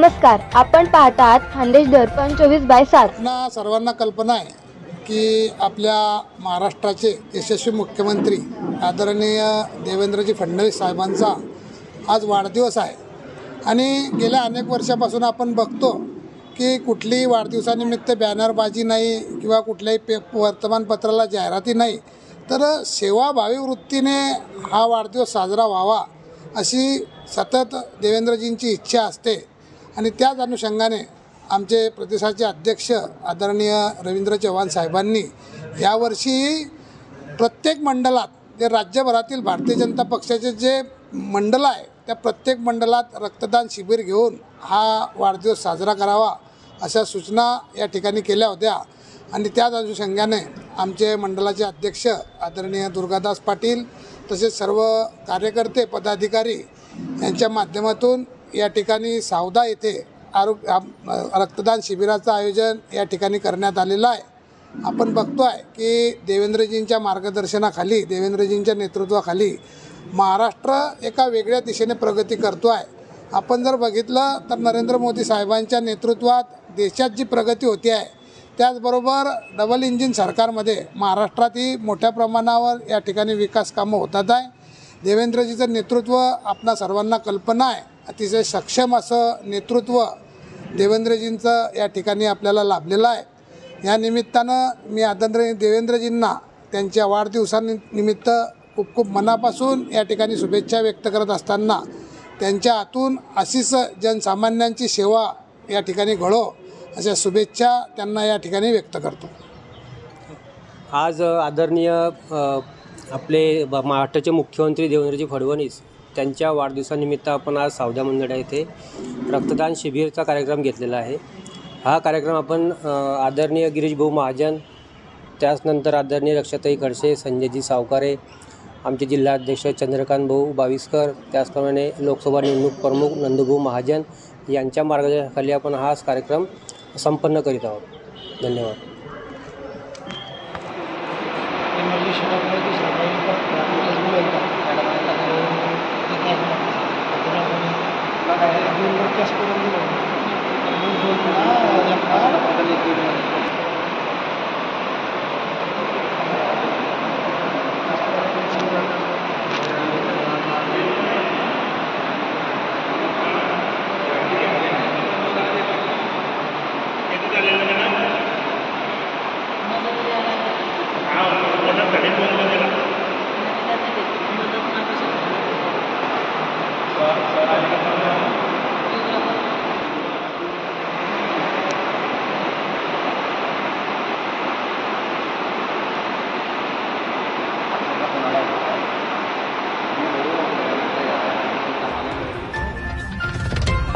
नमस्कार, आपण पाहत आहात खानदेश दर्पण 24/7। सर्वांना कल्पना आहे की आपल्या महाराष्ट्राचे यशस्वी मुख्यमंत्री आदरणीय देवेंद्रजी फडणवीस साहेबांचा आज वाढदिवस आहे आणि गेल्या अनेक वर्षापासून आपण बघतो की कुठलीही वाढदिवसानिमित्त बॅनरबाजी नाही किंवा कुठल्याही वर्तमानपत्राला जाहिराती नाही, तर सेवाभावी वृत्तीने हा वाढदिवस साजरा व्हावा अशी सतत देवेंद्रजींची इच्छा असते आणि त्याच अनुषंगाने आमचे प्रदेशाचे अध्यक्ष आदरणीय रवींद्र चव्हाण साहेबांनी यावर्षी प्रत्येक मंडलात जे राज्यभरातील भारतीय जनता पक्षाचे जे मंडल आहे त्या प्रत्येक मंडलात रक्तदान शिबिर घेऊन हा वाढदिवस साजरा करावा अशा सूचना या ठिकाणी केल्या होत्या आणि त्याच अनुषंगाने आमचे मंडलाचे अध्यक्ष आदरणीय दुर्गादास पाटील तसेच सर्व कार्यकर्ते पदाधिकारी यांच्या माध्यमातून या ठिकाणी सावदा येथे रक्तदान शिबिराचं आयोजन या ठिकाणी करण्यात आलेलं आहे। आपण बघतो आहे की देवेंद्रजींच्या मार्गदर्शनाखाली, देवेंद्रजींच्या नेतृत्वाखाली महाराष्ट्र एका वेगळ्या दिशेने प्रगती करतो आहे। आपण जर बघितलं तर नरेंद्र मोदी साहेबांच्या नेतृत्वात देशात जी प्रगती होती आहे त्याचबरोबर डबल इंजिन सरकारमध्ये महाराष्ट्रातही मोठ्या प्रमाणावर या ठिकाणी विकास कामं होतात आहे। देवेंद्रजीचं नेतृत्व आपणा सर्वांना कल्पना आहे, अतिशय सक्षम असं नेतृत्व देवेंद्रजींचं या ठिकाणी आपल्याला लाभलेलं आहे। या निमित्तानं मी आदरणीय देवेंद्रजींना त्यांच्या वाढदिवसानिमित्त खूप खूप मनापासून या ठिकाणी शुभेच्छा व्यक्त करत असताना त्यांच्या हातून अशीच जनसामान्यांची सेवा या ठिकाणी घडो अशा शुभेच्छा त्यांना या ठिकाणी व्यक्त करतो। आज आदरणीय आपले महाराष्ट्राचे मुख्यमंत्री देवेंद्रजी फडणवीस त्यांच्या वाढदिवसानिमित्त आपण आज सावदा मंडळा येथे रक्तदान शिबिरचा कार्यक्रम घेतलेला आहे। हा कार्यक्रम आपण आदरणीय गिरीश भाऊ महाजन, त्याचनंतर आदरणीय रक्षाताई खडसे, संजयजी सावकारे, आमचे जिल्हाध्यक्ष चंद्रकांत भाऊ बाविस्कर, त्याचप्रमाणे लोकसभा निवडणूक प्रमुख नंदूभाऊ महाजन यांच्या मार्गदर्शनाखाली आपण हा कार्यक्रम संपन्न करीत आहोत। धन्यवाद।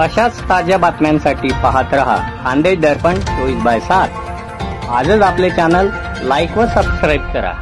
अशाच ताज्या बातम्यांसाठी पाहत रहा खानदेश दर्पण 24/7। आजच आपले चॅनल लाईक व सबस्क्राईब करा।